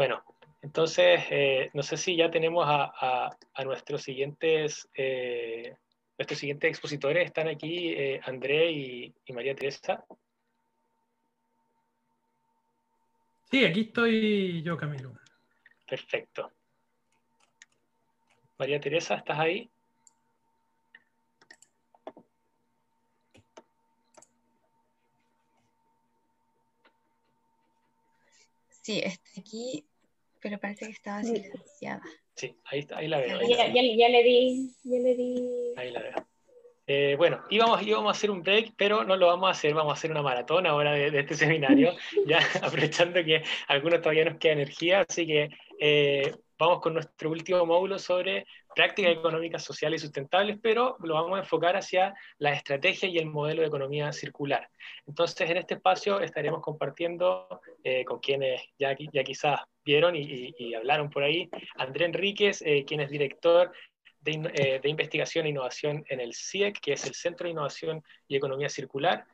Bueno, entonces, no sé si ya tenemos a nuestros siguientes expositores. Están aquí André y María Teresa. Sí, aquí estoy yo, Camilo. Perfecto. María Teresa, ¿estás ahí? Sí, estoy aquí, pero parece que estaba silenciada. Sí, ahí la veo. Ya le di. Ahí la veo. Bueno, íbamos a hacer un break, pero no lo vamos a hacer, vamos a hacer una maratón ahora de este seminario, ya aprovechando que a algunos todavía nos queda energía, así que vamos con nuestro último módulo sobre prácticas económicas sociales y sustentables, pero lo vamos a enfocar hacia la estrategia y el modelo de economía circular. Entonces, en este espacio estaremos compartiendo con quienes ya quizás vieron y hablaron por ahí, André Enríquez, quien es director de investigación e innovación en el CIEC, que es el Centro de Innovación y Economía Circular.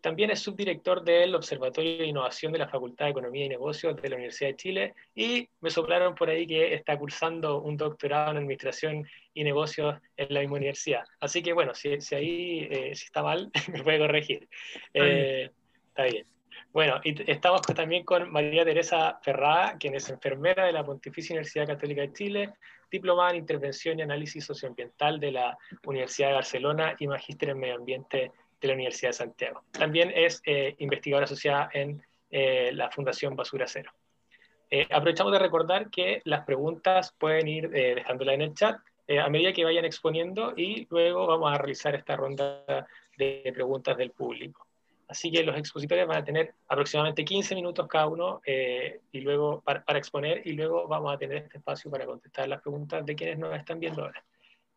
También es subdirector del Observatorio de Innovación de la Facultad de Economía y Negocios de la Universidad de Chile, y me soplaron por ahí que está cursando un doctorado en Administración y Negocios en la misma universidad. Así que bueno, si ahí si está mal, me puede corregir. Está bien. Bueno, y estamos también con María Teresa Ferrada, quien es enfermera de la Pontificia Universidad Católica de Chile, diplomada en Intervención y Análisis Socioambiental de la Universidad de Barcelona y magíster en Medio Ambiente de la Universidad de Santiago. También es investigadora asociada en la Fundación Basura Cero. Aprovechamos de recordar que las preguntas pueden ir dejándolas en el chat a medida que vayan exponiendo, y luego vamos a realizar esta ronda de preguntas del público. Así que los expositores van a tener aproximadamente 15 minutos cada uno y luego para exponer, y luego vamos a tener este espacio para contestar las preguntas de quienes nos están viendo ahora.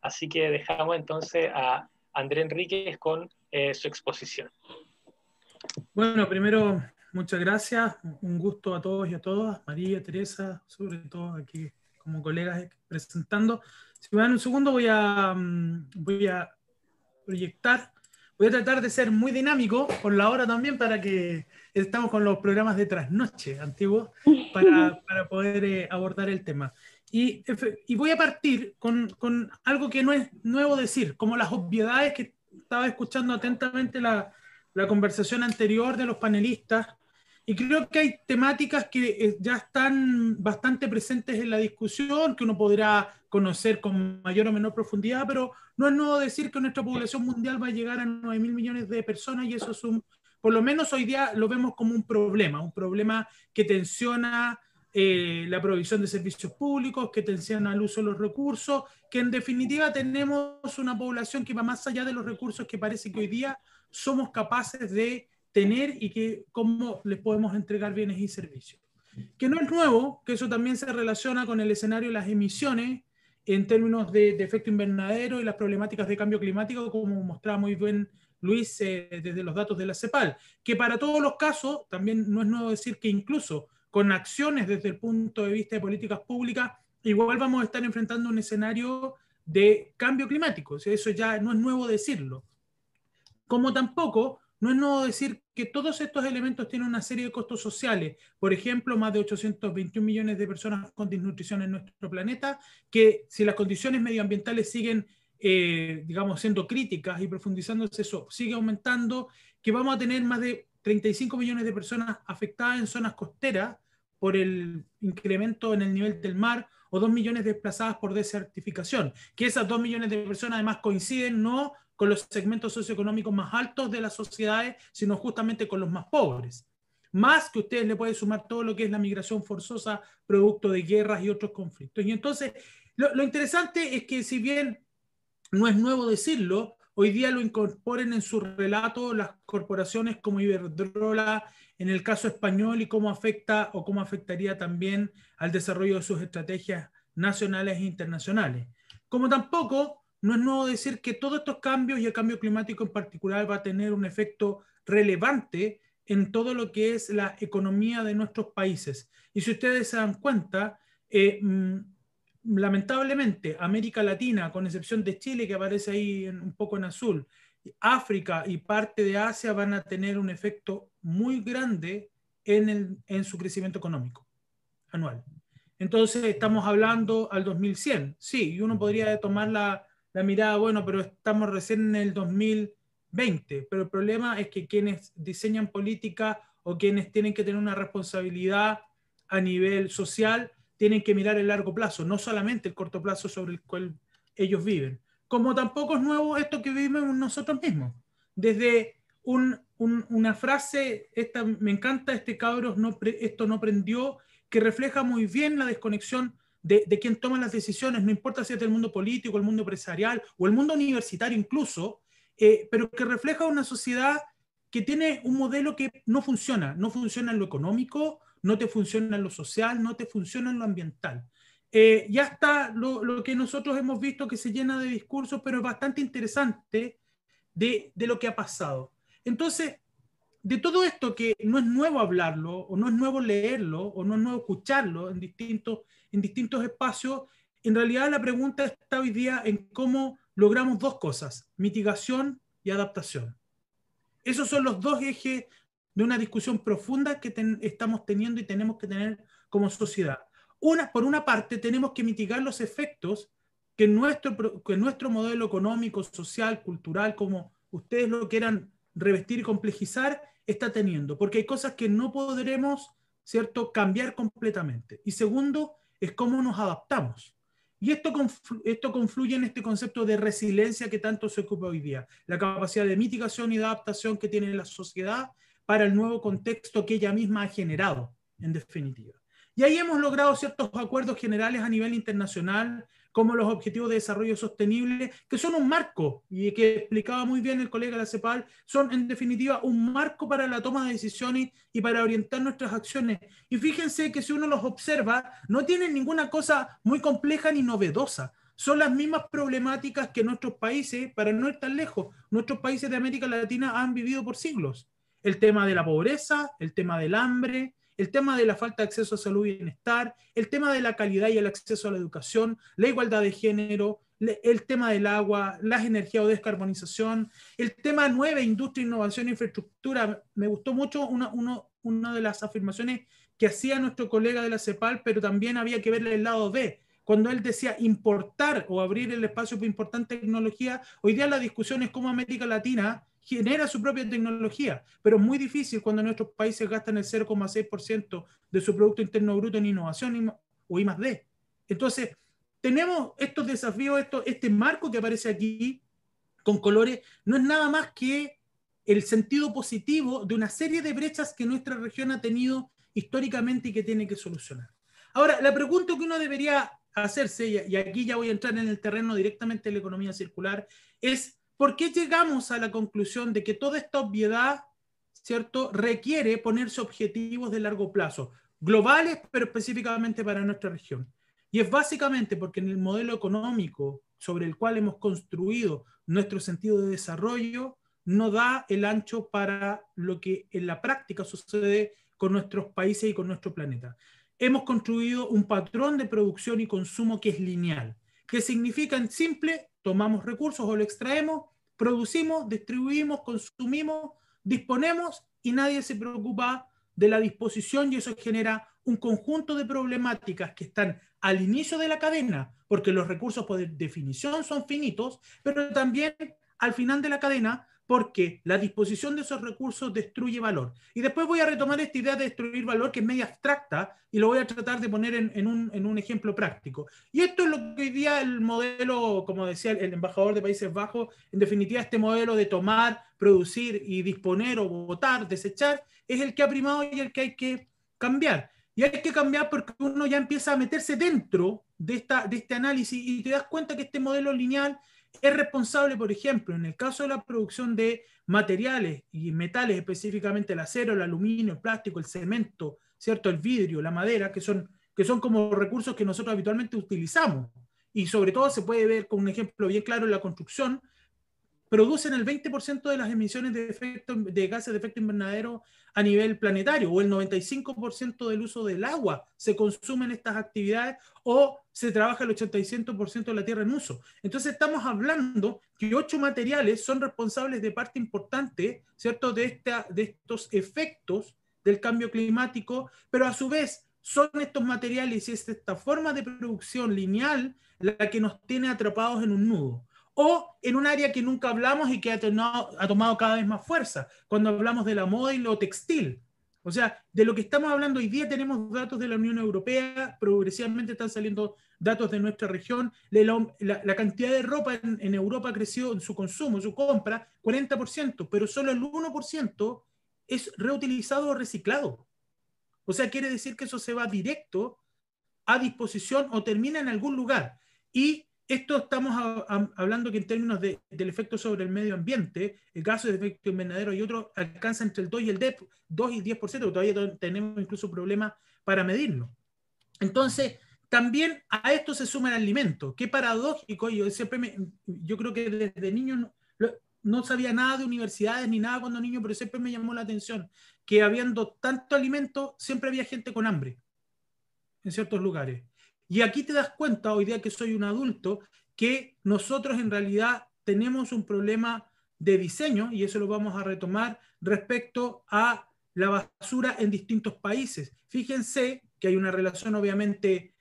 Así que dejamos entonces a André Enríquez con su exposición. Bueno, primero, muchas gracias. Un gusto a todos y a todas. María, Teresa, sobre todo aquí como colegas presentando. Si me dan un segundo, voy a proyectar. Voy a tratar de ser muy dinámico por la hora también, para que estamos con los programas de trasnoche antiguos para poder abordar el tema. Y voy a partir con algo que no es nuevo decir, como las obviedades que estaba escuchando atentamente la conversación anterior de los panelistas, y creo que hay temáticas que ya están bastante presentes en la discusión, que uno podrá conocer con mayor o menor profundidad, pero no es nuevo decir que nuestra población mundial va a llegar a 9.000 millones de personas, y eso es por lo menos hoy día lo vemos como un problema que tensiona la provisión de servicios públicos, que tensiona el uso de los recursos, que en definitiva tenemos una población que va más allá de los recursos que parece que hoy día somos capaces de tener, y que cómo les podemos entregar bienes y servicios. Que no es nuevo, que eso también se relaciona con el escenario de las emisiones en términos de efecto invernadero y las problemáticas de cambio climático, como mostraba muy bien Luis desde los datos de la CEPAL, que para todos los casos, también no es nuevo decir que incluso con acciones desde el punto de vista de políticas públicas, igual vamos a estar enfrentando un escenario de cambio climático. O sea, eso ya no es nuevo decirlo. Como tampoco no es nuevo decir que todos estos elementos tienen una serie de costos sociales. Por ejemplo, más de 821 millones de personas con desnutrición en nuestro planeta, que si las condiciones medioambientales siguen, digamos, siendo críticas y profundizándose, eso sigue aumentando, que vamos a tener más de 35 millones de personas afectadas en zonas costeras por el incremento en el nivel del mar, o 2 millones desplazadas por desertificación, que esas 2 millones de personas además coinciden no con los segmentos socioeconómicos más altos de las sociedades, sino justamente con los más pobres. Más que ustedes le pueden sumar todo lo que es la migración forzosa, producto de guerras y otros conflictos. Y entonces, lo interesante es que, si bien no es nuevo decirlo, hoy día lo incorporen en su relato las corporaciones como Iberdrola en el caso español, y cómo afecta o cómo afectaría también al desarrollo de sus estrategias nacionales e internacionales. Como tampoco no es nuevo decir que todos estos cambios, y el cambio climático en particular, va a tener un efecto relevante en todo lo que es la economía de nuestros países. Y si ustedes se dan cuenta, lamentablemente América Latina, con excepción de Chile, que aparece ahí un poco en azul, África y parte de Asia van a tener un efecto muy grande en su crecimiento económico. anual. Entonces estamos hablando al 2100. Sí, y uno podría tomar la mirada, bueno, pero estamos recién en el 2020, pero el problema es que quienes diseñan política o quienes tienen que tener una responsabilidad a nivel social tienen que mirar el largo plazo, no solamente el corto plazo sobre el cual ellos viven. Como tampoco es nuevo esto que vivimos nosotros mismos. Desde una frase, me encanta, este cabros, esto no prendió, que refleja muy bien la desconexión de quien toma las decisiones, no importa si es del mundo político, el mundo empresarial o el mundo universitario incluso, pero que refleja una sociedad que tiene un modelo que no funciona en lo económico, no te funciona en lo social, no te funciona en lo ambiental. Ya está lo que nosotros hemos visto que se llena de discursos, pero es bastante interesante de lo que ha pasado. Entonces, de todo esto que no es nuevo hablarlo, o no es nuevo leerlo, o no es nuevo escucharlo en distintos espacios, en realidad la pregunta está hoy día en cómo logramos dos cosas: mitigación y adaptación. Esos son los dos ejes de una discusión profunda que estamos teniendo y tenemos que tener como sociedad. Por una parte, tenemos que mitigar los efectos que nuestro modelo económico, social, cultural, como ustedes lo quieran revestir y complejizar, está teniendo, porque hay cosas que no podremos, ¿cierto?, cambiar completamente. Y segundo, es cómo nos adaptamos. Y esto confluye en este concepto de resiliencia que tanto se ocupa hoy día, la capacidad de mitigación y de adaptación que tiene la sociedad para el nuevo contexto que ella misma ha generado, en definitiva. Y ahí hemos logrado ciertos acuerdos generales a nivel internacional, como los Objetivos de Desarrollo Sostenible, que son un marco, y que explicaba muy bien el colega de la CEPAL, son en definitiva un marco para la toma de decisiones y para orientar nuestras acciones. Y fíjense que si uno los observa, no tienen ninguna cosa muy compleja ni novedosa. Son las mismas problemáticas que nuestros países, para no ir tan lejos, nuestros países de América Latina han vivido por siglos. El tema de la pobreza, el tema del hambre, el tema de la falta de acceso a salud y bienestar, el tema de la calidad y el acceso a la educación, la igualdad de género, el tema del agua, las energías o descarbonización, el tema nueva industria, innovación e infraestructura. Me gustó mucho una de las afirmaciones que hacía nuestro colega de la CEPAL, pero también había que verle el lado B. Cuando él decía importar o abrir el espacio para importar tecnología, hoy día la discusión es cómo América Latina genera su propia tecnología, pero es muy difícil cuando nuestros países gastan el 0,6% de su Producto Interno Bruto en innovación o I+D. Entonces, tenemos estos desafíos, este marco que aparece aquí con colores, no es nada más que el sentido positivo de una serie de brechas que nuestra región ha tenido históricamente y que tiene que solucionar. Ahora, la pregunta que uno debería hacerse, y aquí ya voy a entrar en el terreno directamente de la economía circular, es ¿por qué llegamos a la conclusión de que toda esta obviedad, ¿cierto?, requiere ponerse objetivos de largo plazo, globales, pero específicamente para nuestra región? Y es básicamente porque en el modelo económico sobre el cual hemos construido nuestro sentido de desarrollo no da el ancho para lo que en la práctica sucede con nuestros países y con nuestro planeta. Hemos construido un patrón de producción y consumo que es lineal, que significa en simple: tomamos recursos o lo extraemos, producimos, distribuimos, consumimos, disponemos y nadie se preocupa de la disposición, y eso genera un conjunto de problemáticas que están al inicio de la cadena, porque los recursos por definición son finitos, pero también al final de la cadena, porque la disposición de esos recursos destruye valor. Y después voy a retomar esta idea de destruir valor, que es media abstracta, y lo voy a tratar de poner en un ejemplo práctico. Y esto es lo que hoy día el modelo, como decía el embajador de Países Bajos, en definitiva este modelo de tomar, producir y disponer o votar, desechar, es el que ha primado y el que hay que cambiar. Y hay que cambiar porque uno ya empieza a meterse dentro de este análisis y te das cuenta que este modelo lineal es responsable, por ejemplo, en el caso de la producción de materiales y metales, específicamente el acero, el aluminio, el plástico, el cemento, ¿cierto?, el vidrio, la madera, que son como recursos que nosotros habitualmente utilizamos. Y sobre todo se puede ver con un ejemplo bien claro en la construcción. Producen el 20% de las emisiones de gases de efecto invernadero a nivel planetario, o el 95% del uso del agua se consume en estas actividades, o se trabaja el 85% de la tierra en uso. Entonces estamos hablando que 8 materiales son responsables de parte importante, ¿cierto?, de estos efectos del cambio climático, pero a su vez son estos materiales y es esta forma de producción lineal la que nos tiene atrapados en un nudo. O en un área que nunca hablamos y que ha tomado cada vez más fuerza, cuando hablamos de la moda y lo textil. O sea, de lo que estamos hablando hoy día tenemos datos de la Unión Europea, progresivamente están saliendo datos de nuestra región, la cantidad de ropa en Europa creció en su consumo, en su compra, 40%, pero solo el 1% es reutilizado o reciclado. O sea, quiere decir que eso se va directo a disposición o termina en algún lugar. Y esto estamos hablando que en términos del efecto sobre el medio ambiente, el caso de efecto invernadero y otros alcanza entre el 2 y el 10%, todavía tenemos incluso problemas para medirlo. Entonces, también a esto se suma el alimento. Qué paradójico, yo creo que desde niño no sabía nada de universidades ni nada cuando niño, pero siempre me llamó la atención que habiendo tanto alimento, siempre había gente con hambre en ciertos lugares. Y aquí te das cuenta, hoy día que soy un adulto, que nosotros en realidad tenemos un problema de diseño, y eso lo vamos a retomar respecto a la basura en distintos países. Fíjense que hay una relación obviamente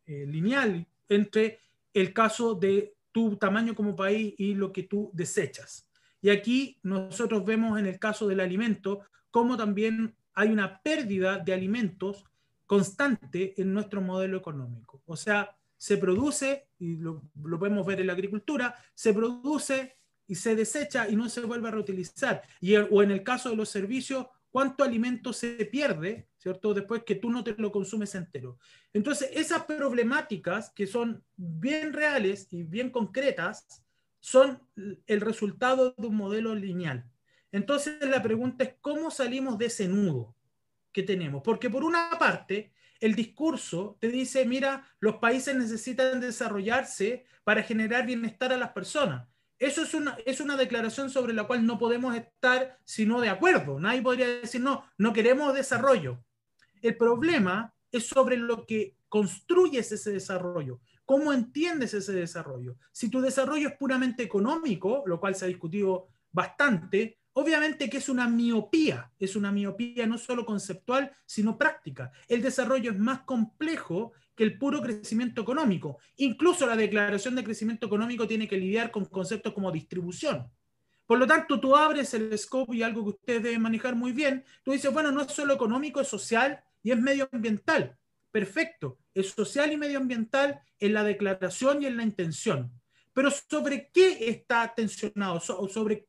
lineal entre el caso de tu tamaño como país y lo que tú desechas. Y aquí nosotros vemos en el caso del alimento cómo también hay una pérdida de alimentos constante en nuestro modelo económico. O sea, se produce, y lo podemos ver en la agricultura, se produce y se desecha y no se vuelve a reutilizar. O en el caso de los servicios, cuánto alimento se pierde, ¿cierto? Después que tú no te lo consumes entero. Entonces, esas problemáticas que son bien reales y bien concretas son el resultado de un modelo lineal. Entonces, la pregunta es, ¿cómo salimos de ese nudo que tenemos? Porque por una parte, el discurso te dice, mira, los países necesitan desarrollarse para generar bienestar a las personas. Eso es una declaración sobre la cual no podemos estar sino de acuerdo. Nadie podría decir, no, no queremos desarrollo. El problema es sobre lo que construyes ese desarrollo. ¿Cómo entiendes ese desarrollo? Si tu desarrollo es puramente económico, lo cual se ha discutido bastante, obviamente que es una miopía no solo conceptual, sino práctica. El desarrollo es más complejo que el puro crecimiento económico. Incluso la declaración de crecimiento económico tiene que lidiar con conceptos como distribución. Por lo tanto, tú abres el scope y algo que ustedes deben manejar muy bien, tú dices, bueno, no es solo económico, es social y es medioambiental. Perfecto, es social y medioambiental en la declaración y en la intención. Pero ¿sobre qué está tensionado? ¿Sobre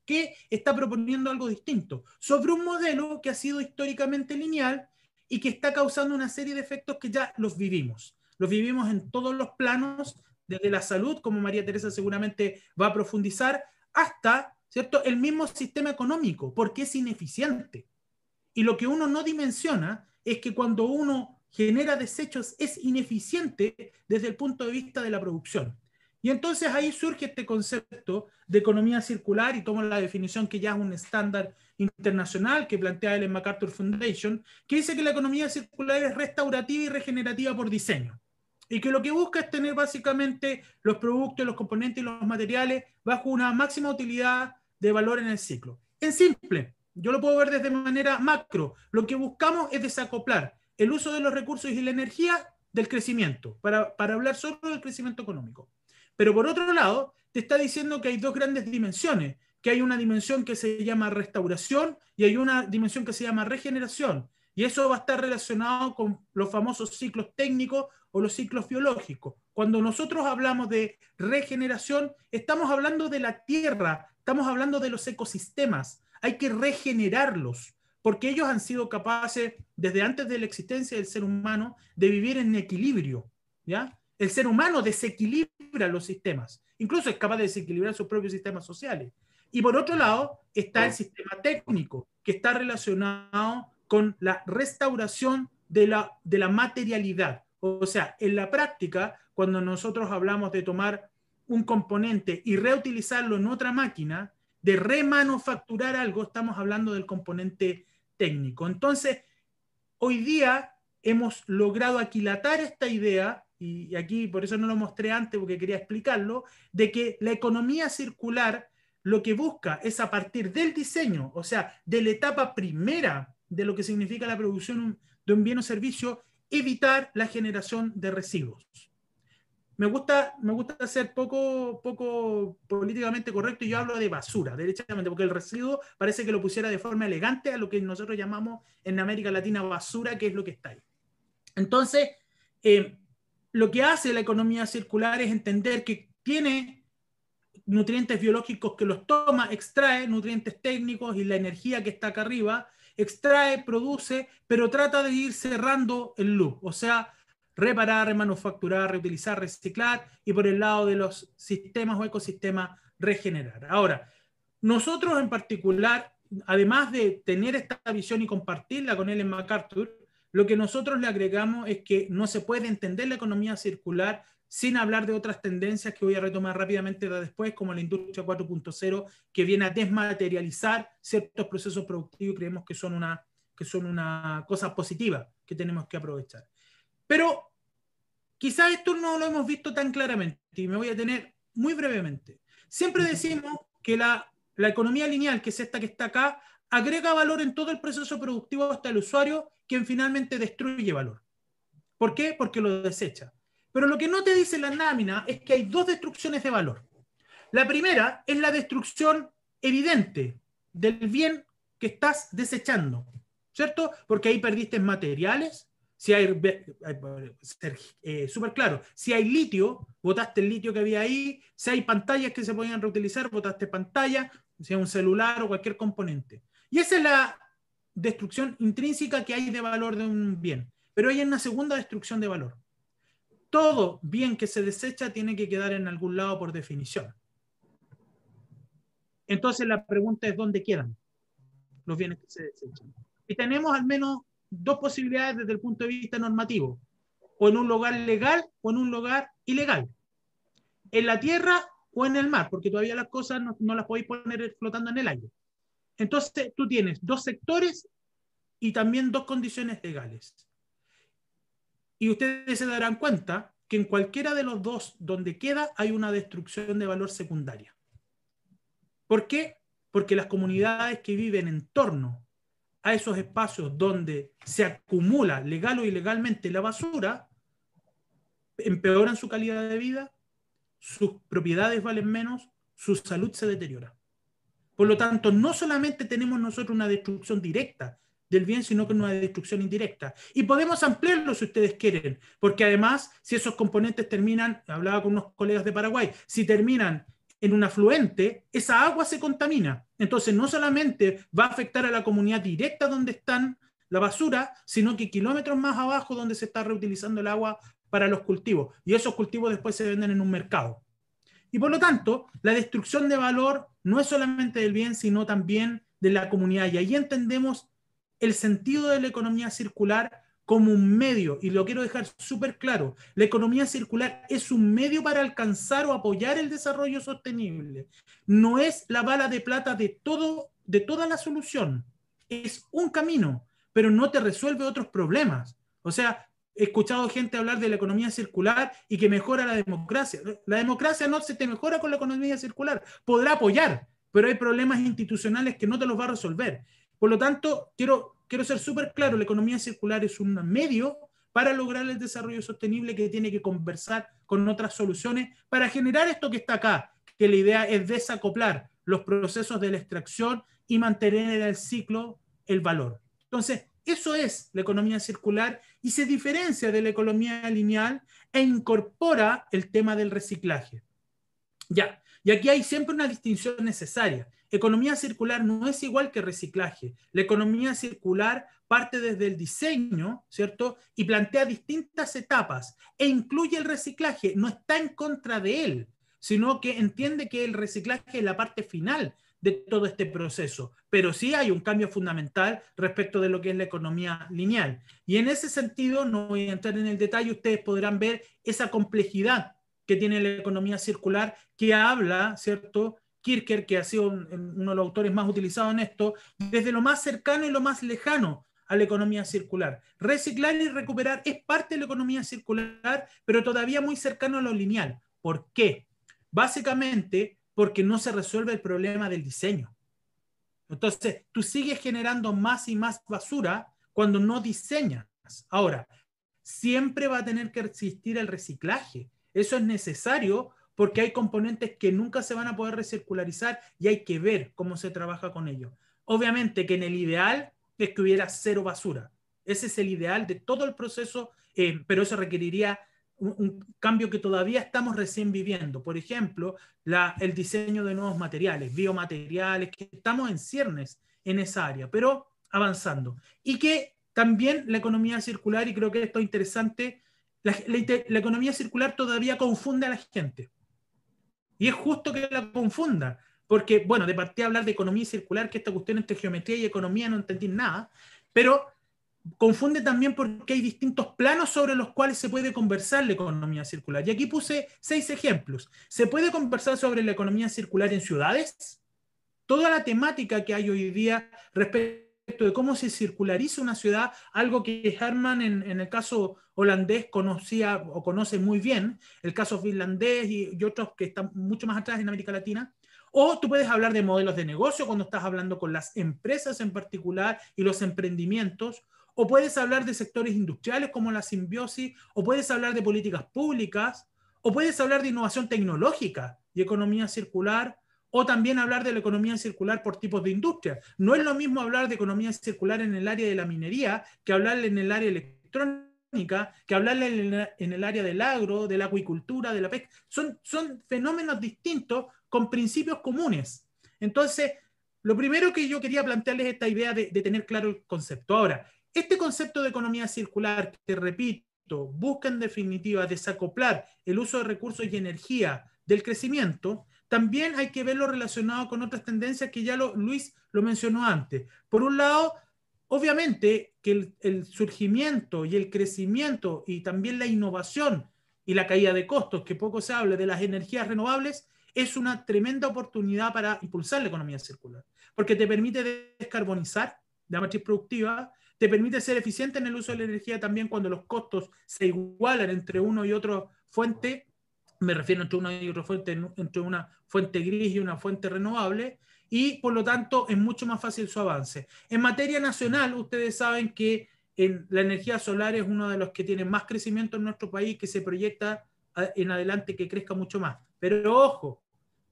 qué está proponiendo algo distinto? Sobre un modelo que ha sido históricamente lineal y que está causando una serie de efectos que ya los vivimos. Los vivimos en todos los planos, desde la salud, como María Teresa seguramente va a profundizar, hasta, ¿cierto?, el mismo sistema económico, porque es ineficiente. Y lo que uno no dimensiona es que cuando uno genera desechos es ineficiente desde el punto de vista de la producción. Y entonces ahí surge este concepto de economía circular, y tomo la definición que ya es un estándar internacional que plantea el MacArthur Foundation, que dice que la economía circular es restaurativa y regenerativa por diseño. Y que lo que busca es tener básicamente los productos, los componentes y los materiales bajo una máxima utilidad de valor en el ciclo. En simple, yo lo puedo ver desde manera macro. Lo que buscamos es desacoplar el uso de los recursos y la energía del crecimiento, para hablar solo del crecimiento económico. Pero por otro lado, te está diciendo que hay dos grandes dimensiones, que hay una dimensión que se llama restauración y hay una dimensión que se llama regeneración. Y eso va a estar relacionado con los famosos ciclos técnicos o los ciclos biológicos. Cuando nosotros hablamos de regeneración, estamos hablando de la tierra, estamos hablando de los ecosistemas. Hay que regenerarlos, porque ellos han sido capaces, desde antes de la existencia del ser humano, de vivir en equilibrio, ¿ya? El ser humano desequilibra los sistemas, incluso es capaz de desequilibrar sus propios sistemas sociales. Y por otro lado está el sistema técnico, que está relacionado con la restauración de la materialidad. O sea, en la práctica, cuando nosotros hablamos de tomar un componente y reutilizarlo en otra máquina, de remanufacturar algo, estamos hablando del componente técnico. Entonces, hoy día hemos logrado aquilatar esta idea, y aquí por eso no lo mostré antes porque quería explicarlo, de que la economía circular lo que busca es a partir del diseño, o sea, de la etapa primera de lo que significa la producción de un bien o servicio, evitar la generación de residuos. Me gusta ser poco políticamente correcto y yo hablo de basura, derechamente, porque el residuo parece que lo pusiera de forma elegante a lo que nosotros llamamos en América Latina basura, que es lo que está ahí. Entonces, lo que hace la economía circular es entender que tiene nutrientes biológicos que los toma, extrae nutrientes técnicos y la energía que está acá arriba, extrae, produce, pero trata de ir cerrando el loop, o sea, reparar, remanufacturar, reutilizar, reciclar, y por el lado de los sistemas o ecosistemas, regenerar. Ahora, nosotros en particular, además de tener esta visión y compartirla con Ellen MacArthur, lo que nosotros le agregamos es que no se puede entender la economía circular sin hablar de otras tendencias que voy a retomar rápidamente después, como la industria 4.0, que viene a desmaterializar ciertos procesos productivos y creemos que son una cosa positiva que tenemos que aprovechar. Pero quizás esto no lo hemos visto tan claramente y me voy a detener muy brevemente. Siempre decimos que la economía lineal, que es esta que está acá, agrega valor en todo el proceso productivo hasta el usuario, quien finalmente destruye valor. ¿Por qué? Porque lo desecha. Pero lo que no te dice la lámina es que hay dos destrucciones de valor. La primera es la destrucción evidente del bien que estás desechando, ¿cierto? Porque ahí perdiste materiales. Si hay, súper claro, si hay litio, botaste el litio que había ahí. Si hay pantallas que se podían reutilizar, botaste pantalla, si hay un celular o cualquier componente. Y esa es la destrucción intrínseca que hay de valor de un bien. Pero hay una segunda destrucción de valor. Todo bien que se desecha tiene que quedar en algún lado por definición. Entonces la pregunta es, ¿dónde quedan los bienes que se desechan? Y tenemos al menos dos posibilidades desde el punto de vista normativo. O en un lugar legal o en un lugar ilegal. En la tierra o en el mar, porque todavía las cosas no las podéis poner flotando en el aire. Entonces tú tienes dos sectores y también dos condiciones legales. Y ustedes se darán cuenta que en cualquiera de los dos donde queda hay una destrucción de valor secundaria. ¿Por qué? Porque las comunidades que viven en torno a esos espacios donde se acumula legal o ilegalmente la basura, empeoran su calidad de vida, sus propiedades valen menos, su salud se deteriora. Por lo tanto, no solamente tenemos nosotros una destrucción directa del bien, sino que una destrucción indirecta. Y podemos ampliarlo si ustedes quieren, porque además, si esos componentes terminan, hablaba con unos colegas de Paraguay, si terminan en un afluente, esa agua se contamina. Entonces, no solamente va a afectar a la comunidad directa donde están la basura, sino que kilómetros más abajo donde se está reutilizando el agua para los cultivos. Y esos cultivos después se venden en un mercado. Y por lo tanto, la destrucción de valor no es solamente del bien, sino también de la comunidad. Y ahí entendemos el sentido de la economía circular como un medio, y lo quiero dejar súper claro, la economía circular es un medio para alcanzar o apoyar el desarrollo sostenible. No es la bala de plata de toda la solución. Es un camino, pero no te resuelve otros problemas. O sea, he escuchado gente hablar de la economía circular y que mejora la democracia. La democracia no se te mejora con la economía circular. Podrá apoyar, pero hay problemas institucionales que no te los va a resolver. Por lo tanto, quiero ser súper claro, la economía circular es un medio para lograr el desarrollo sostenible que tiene que conversar con otras soluciones para generar esto que está acá, que la idea es desacoplar los procesos de la extracción y mantener en el ciclo el valor. Entonces, eso es la economía circular y se diferencia de la economía lineal e incorpora el tema del reciclaje. Ya, y aquí hay siempre una distinción necesaria. Economía circular no es igual que reciclaje. La economía circular parte desde el diseño, ¿cierto? Y plantea distintas etapas e incluye el reciclaje. No está en contra de él, sino que entiende que el reciclaje es la parte final de todo este proceso. Pero sí hay un cambio fundamental respecto de lo que es la economía lineal. Y en ese sentido, no voy a entrar en el detalle, ustedes podrán ver esa complejidad que tiene la economía circular, que habla, ¿cierto? Kierkegaard, que ha sido uno de los autores más utilizados en esto, desde lo más cercano y lo más lejano a la economía circular. Reciclar y recuperar es parte de la economía circular, pero todavía muy cercano a lo lineal. ¿Por qué? Básicamente porque no se resuelve el problema del diseño. Entonces, tú sigues generando más y más basura cuando no diseñas. Ahora, siempre va a tener que existir el reciclaje. Eso es necesario porque hay componentes que nunca se van a poder recircularizar y hay que ver cómo se trabaja con ellos. Obviamente que en el ideal es que hubiera cero basura. Ese es el ideal de todo el proceso, pero eso requeriría un cambio que todavía estamos recién viviendo. Por ejemplo, el diseño de nuevos materiales, biomateriales, que estamos en ciernes en esa área, pero avanzando. Y que también la economía circular, y creo que esto es interesante, la economía circular todavía confunde a la gente. Y es justo que la confunda, porque, bueno, de partida hablar de economía circular, que esta cuestión entre geometría y economía no entendí nada, pero confunde también porque hay distintos planos sobre los cuales se puede conversar la economía circular. Y aquí puse 6 ejemplos. Se puede conversar sobre la economía circular en ciudades, toda la temática que hay hoy día respecto de cómo se circulariza una ciudad, algo que Herman en el caso holandés conocía o conoce muy bien, el caso finlandés y otros que están mucho más atrás en América Latina. O tú puedes hablar de modelos de negocio cuando estás hablando con las empresas en particular y los emprendimientos, o puedes hablar de sectores industriales como la simbiosis, o puedes hablar de políticas públicas, o puedes hablar de innovación tecnológica y economía circular, o también hablar de la economía circular por tipos de industria. No es lo mismo hablar de economía circular en el área de la minería que hablar en el área electrónica, que hablar en el área del agro, de la acuicultura, de la pesca. Son fenómenos distintos con principios comunes. Entonces, lo primero que yo quería plantearles es esta idea de tener claro el concepto. Ahora, este concepto de economía circular, que repito, busca en definitiva desacoplar el uso de recursos y energía del crecimiento, también hay que verlo relacionado con otras tendencias que ya Luis lo mencionó antes. Por un lado, obviamente que el surgimiento y el crecimiento y también la innovación y la caída de costos, que poco se habla de las energías renovables, es una tremenda oportunidad para impulsar la economía circular, porque te permite descarbonizar la matriz productiva, te permite ser eficiente en el uso de la energía también cuando los costos se igualan entre uno y otro fuente, me refiero entre una y otra fuente, entre una fuente gris y una fuente renovable, y por lo tanto es mucho más fácil su avance. En materia nacional, ustedes saben que la energía solar es uno de los que tiene más crecimiento en nuestro país, que se proyecta en adelante que crezca mucho más. Pero ojo,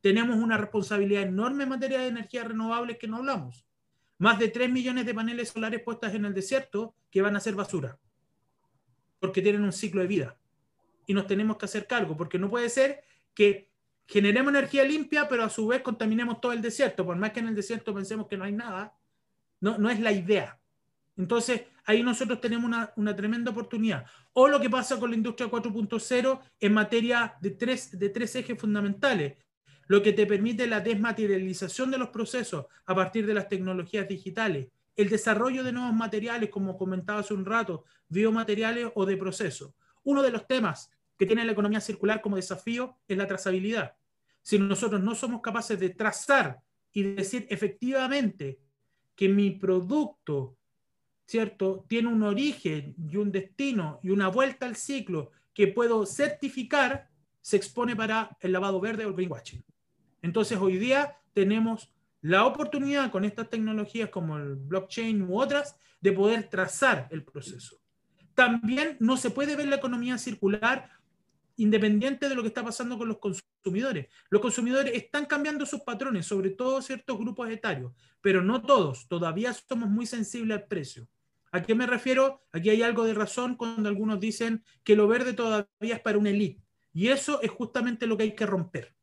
tenemos una responsabilidad enorme en materia de energías renovables que no hablamos. Más de 3 millones de paneles solares puestos en el desierto que van a ser basura, porque tienen un ciclo de vida. Y nos tenemos que hacer cargo, porque no puede ser que generemos energía limpia, pero a su vez contaminemos todo el desierto. Por más que en el desierto pensemos que no hay nada, no es la idea. Entonces, ahí nosotros tenemos una tremenda oportunidad. O lo que pasa con la industria 4.0 en materia de tres ejes fundamentales. Lo que te permite la desmaterialización de los procesos a partir de las tecnologías digitales. El desarrollo de nuevos materiales, como comentaba hace un rato, biomateriales o de procesos. Uno de los temas que tiene la economía circular como desafío es la trazabilidad. Si nosotros no somos capaces de trazar y decir efectivamente que mi producto, ¿cierto?, tiene un origen y un destino y una vuelta al ciclo que puedo certificar, se expone para el lavado verde o el greenwashing. Entonces hoy día tenemos la oportunidad con estas tecnologías como el blockchain u otras de poder trazar el proceso. También no se puede ver la economía circular independiente de lo que está pasando con los consumidores. Los consumidores están cambiando sus patrones, sobre todo ciertos grupos etarios, pero no todos. Todavía somos muy sensibles al precio. ¿A qué me refiero? Aquí hay algo de razón cuando algunos dicen que lo verde todavía es para una élite. Y eso es justamente lo que hay que romper.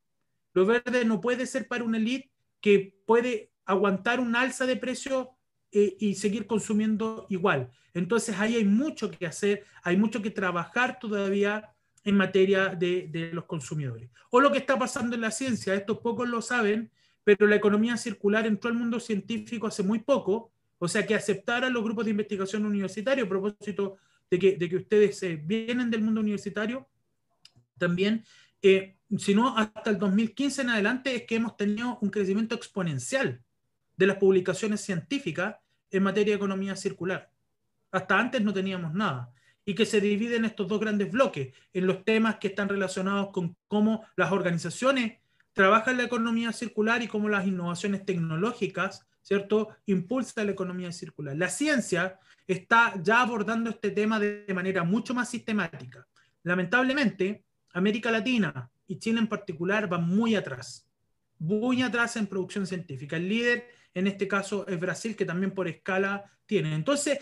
Lo verde no puede ser para una élite que puede aguantar un alza de precio y seguir consumiendo igual. Entonces ahí hay mucho que hacer, hay mucho que trabajar todavía en materia de los consumidores. O lo que está pasando en la ciencia, estos pocos lo saben, pero la economía circular entró al mundo científico hace muy poco, o sea que aceptaran los grupos de investigación universitario, a propósito de que ustedes vienen del mundo universitario, también, si no, hasta el 2015 en adelante es que hemos tenido un crecimiento exponencial de las publicaciones científicas en materia de economía circular. Hasta antes no teníamos nada. Y que se divide en estos dos grandes bloques, en los temas que están relacionados con cómo las organizaciones trabajan la economía circular y cómo las innovaciones tecnológicas ¿cierto?, impulsa la economía circular. La ciencia está ya abordando este tema de manera mucho más sistemática. Lamentablemente, América Latina y Chile en particular van muy atrás en producción científica. El líder en este caso es Brasil, que también por escala tiene. Entonces,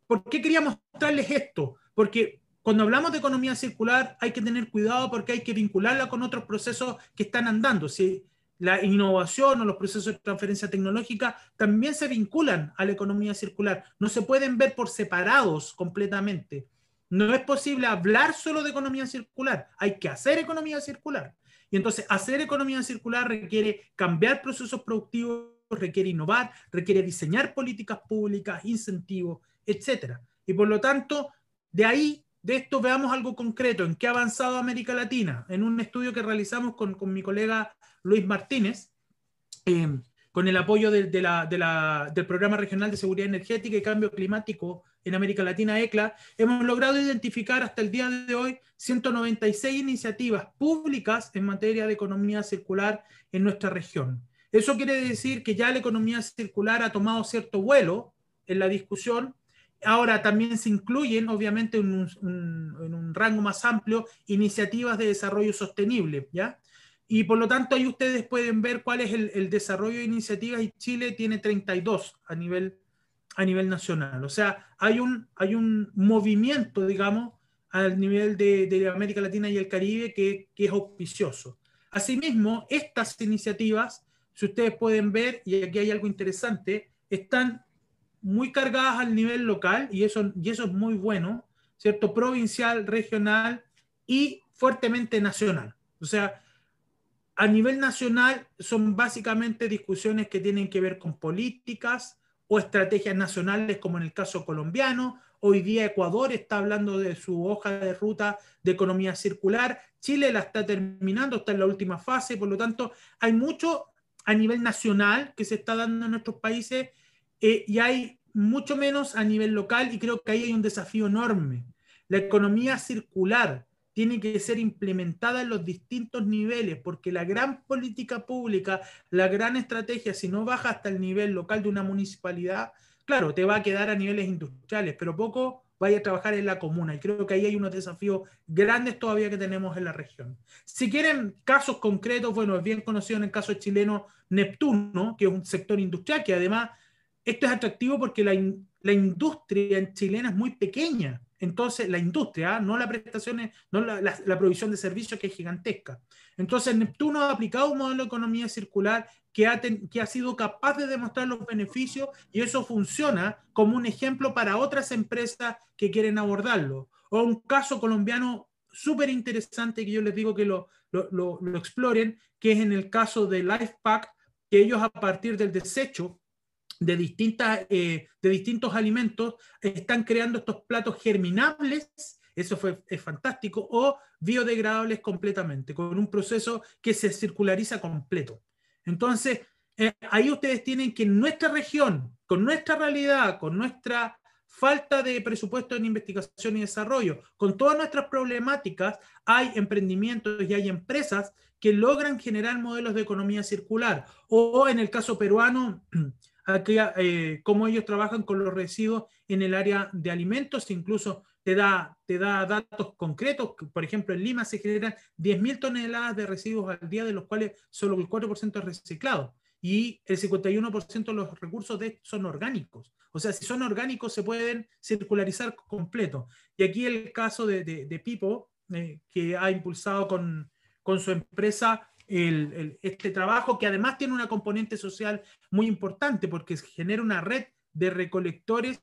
¿por qué quería mostrarles esto? Porque cuando hablamos de economía circular hay que tener cuidado porque hay que vincularla con otros procesos que están andando. Si la innovación o los procesos de transferencia tecnológica también se vinculan a la economía circular. No se pueden ver por separados completamente. No es posible hablar solo de economía circular. Hay que hacer economía circular. Y entonces hacer economía circular requiere cambiar procesos productivos, requiere innovar, requiere diseñar políticas públicas, incentivos, etcétera. Y por lo tanto, de esto veamos algo concreto, en qué ha avanzado América Latina, en un estudio que realizamos con mi colega Luis Martínez, con el apoyo del Programa Regional de Seguridad Energética y Cambio Climático en América Latina, ECLA, hemos logrado identificar hasta el día de hoy 196 iniciativas públicas en materia de economía circular en nuestra región. Eso quiere decir que ya la economía circular ha tomado cierto vuelo en la discusión. Ahora también se incluyen, obviamente, en un rango más amplio, iniciativas de desarrollo sostenible, ¿ya? Y por lo tanto ahí ustedes pueden ver cuál es el desarrollo de iniciativas, y Chile tiene 32 a nivel nacional. O sea, hay un movimiento, digamos, al nivel de América Latina y el Caribe que es auspicioso. Asimismo, estas iniciativas, si ustedes pueden ver, y aquí hay algo interesante, están muy cargadas al nivel local, y eso es muy bueno, ¿cierto? Provincial, regional y fuertemente nacional. O sea, a nivel nacional son básicamente discusiones que tienen que ver con políticas o estrategias nacionales, como en el caso colombiano. Hoy día Ecuador está hablando de su hoja de ruta de economía circular. Chile la está terminando, está en la última fase. Por lo tanto, hay mucho a nivel nacional que se está dando en nuestros países, y hay mucho menos a nivel local, y creo que ahí hay un desafío enorme. La economía circular tiene que ser implementada en los distintos niveles, porque la gran política pública, la gran estrategia, si no baja hasta el nivel local de una municipalidad, claro, te va a quedar a niveles industriales, pero poco vaya a trabajar en la comuna. Y creo que ahí hay unos desafíos grandes todavía que tenemos en la región. Si quieren casos concretos, bueno, es bien conocido en el caso chileno Neptuno, que es un sector industrial, que además esto es atractivo porque la industria chilena es muy pequeña. Entonces, la industria, no las prestaciones, no la provisión de servicios, que es gigantesca. Entonces, Neptuno ha aplicado un modelo de economía circular que ha sido capaz de demostrar los beneficios, y eso funciona como un ejemplo para otras empresas que quieren abordarlo. O un caso colombiano súper interesante que yo les digo que lo exploren, que es en el caso de LifePack, que ellos, a partir del desecho de distintos alimentos, están creando estos platos germinables. Eso es fantástico, o biodegradables completamente, con un proceso que se circulariza completo. Entonces, ahí ustedes tienen que en nuestra región, con nuestra realidad, con nuestra falta de presupuesto en investigación y desarrollo, con todas nuestras problemáticas, hay emprendimientos y hay empresas que logran generar modelos de economía circular. O en el caso peruano, cómo ellos trabajan con los residuos en el área de alimentos. Incluso te da datos concretos. Por ejemplo, en Lima se generan 10.000 toneladas de residuos al día, de los cuales solo el 4% es reciclado, y el 51% de los recursos de estos son orgánicos. O sea, si son orgánicos, se pueden circularizar completo. Y aquí el caso de Pipo, que ha impulsado con su empresa este trabajo, que además tiene una componente social muy importante, porque genera una red de recolectores,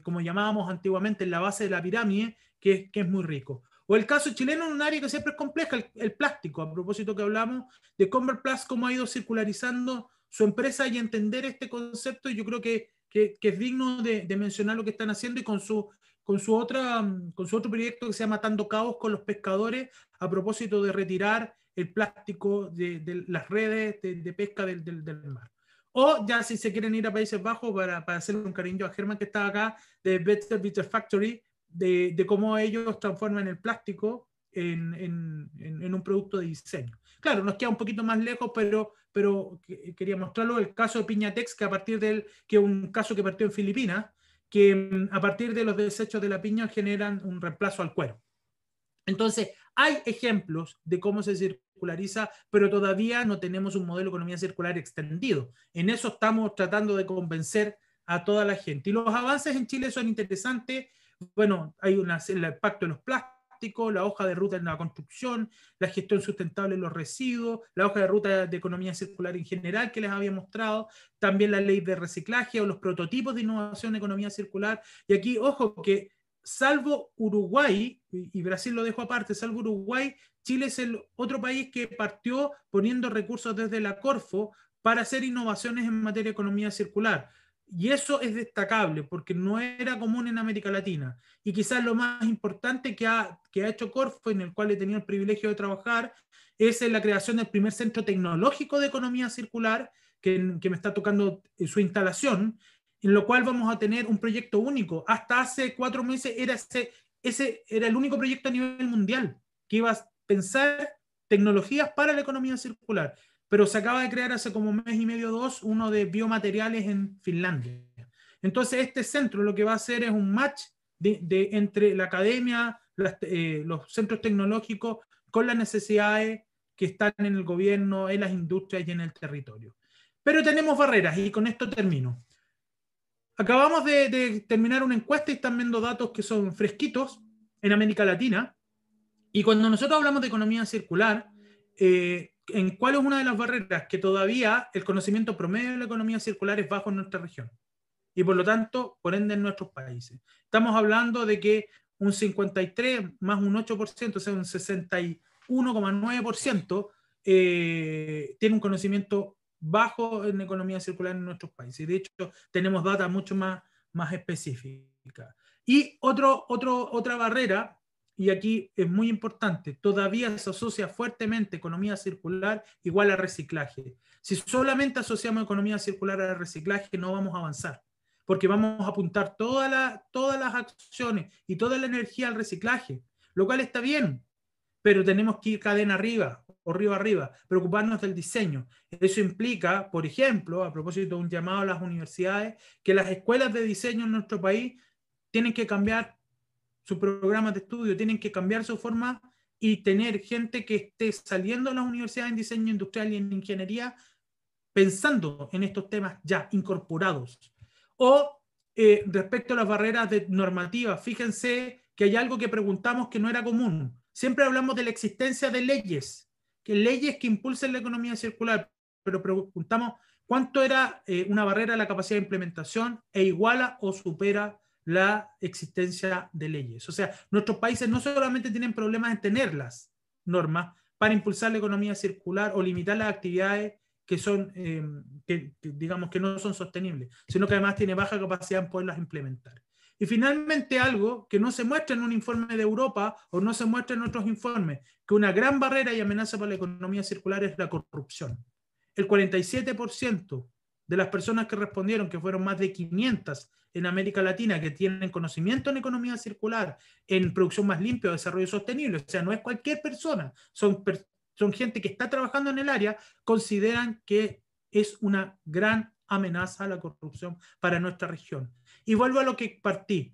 como llamábamos antiguamente, en la base de la pirámide, que es muy rico. O el caso chileno, en un área que siempre es compleja, el plástico. A propósito que hablamos de Converplast, cómo ha ido circularizando su empresa, y entender este concepto, yo creo que es digno de mencionar lo que están haciendo, y con su otro proyecto que se llama Matando Cabos con los pescadores, a propósito de retirar el plástico de las redes de pesca del mar. O ya, si se quieren ir a Países Bajos, para hacer un cariño a Germán, que está acá, de Better Factory, de cómo ellos transforman el plástico en un producto de diseño. Claro, nos queda un poquito más lejos, pero quería mostrarlo, el caso de Piñatex, que es un caso que partió en Filipinas, que a partir de los desechos de la piña generan un reemplazo al cuero. Entonces, hay ejemplos de cómo se circulariza, pero todavía no tenemos un modelo de economía circular extendido. En eso estamos tratando de convencer a toda la gente. Y los avances en Chile son interesantes. Bueno, hay el pacto de los plásticos, la hoja de ruta en la construcción, la gestión sustentable de los residuos, la hoja de ruta de economía circular en general que les había mostrado, también la ley de reciclaje o los prototipos de innovación en economía circular. Y aquí, ojo, que salvo Uruguay, y Brasil lo dejo aparte, salvo Uruguay, Chile es el otro país que partió poniendo recursos desde la Corfo para hacer innovaciones en materia de economía circular. Y eso es destacable porque no era común en América Latina. Y quizás lo más importante que ha hecho Corfo, en el cual he tenido el privilegio de trabajar, es la creación del primer centro tecnológico de economía circular, que me está tocando su instalación, en lo cual vamos a tener un proyecto único. Hasta hace 4 meses ese era el único proyecto a nivel mundial que iba a pensar tecnologías para la economía circular. Pero se acaba de crear hace como 1 mes y medio, 2, uno de biomateriales en Finlandia. Entonces este centro lo que va a hacer es un match entre la academia, los centros tecnológicos, con las necesidades que están en el gobierno, en las industrias y en el territorio. Pero tenemos barreras, y con esto termino. Acabamos de terminar una encuesta y están viendo datos que son fresquitos en América Latina. Y cuando nosotros hablamos de economía circular, ¿en cuál es una de las barreras? Que todavía el conocimiento promedio de la economía circular es bajo en nuestra región. Y por lo tanto, por ende, en nuestros países. Estamos hablando de que un 53 más un 8%, o sea, un 61,9%, tiene un conocimiento bajo en economía circular en nuestros países. De hecho, tenemos data mucho más específicas. Y otra barrera, y aquí es muy importante, todavía se asocia fuertemente economía circular igual a reciclaje. Si solamente asociamos economía circular al reciclaje, no vamos a avanzar, porque vamos a apuntar todas las acciones y toda la energía al reciclaje, lo cual está bien, pero tenemos que ir cadena arriba o río arriba, preocuparnos del diseño. Eso implica, por ejemplo, a propósito de un llamado a las universidades, que las escuelas de diseño en nuestro país tienen que cambiar sus programas de estudio, tienen que cambiar su forma y tener gente que esté saliendo de las universidades en diseño industrial y en ingeniería pensando en estos temas ya incorporados. O respecto a las barreras normativas, fíjense que hay algo que preguntamos que no era común. Siempre hablamos de la existencia de leyes que impulsen la economía circular, pero preguntamos cuánto era una barrera a la capacidad de implementación e iguala o supera la existencia de leyes. O sea, nuestros países no solamente tienen problemas en tener las normas para impulsar la economía circular o limitar las actividades que son, digamos que no son sostenibles, sino que además tiene baja capacidad en poderlas implementar. Y finalmente algo que no se muestra en un informe de Europa o no se muestra en otros informes, que una gran barrera y amenaza para la economía circular es la corrupción. El 47% de las personas que respondieron, que fueron más de 500 en América Latina, que tienen conocimiento en economía circular, en producción más limpia o desarrollo sostenible, o sea, no es cualquier persona, son gente que está trabajando en el área, consideran que es una gran amenaza a la corrupción para nuestra región. Y vuelvo a lo que partí.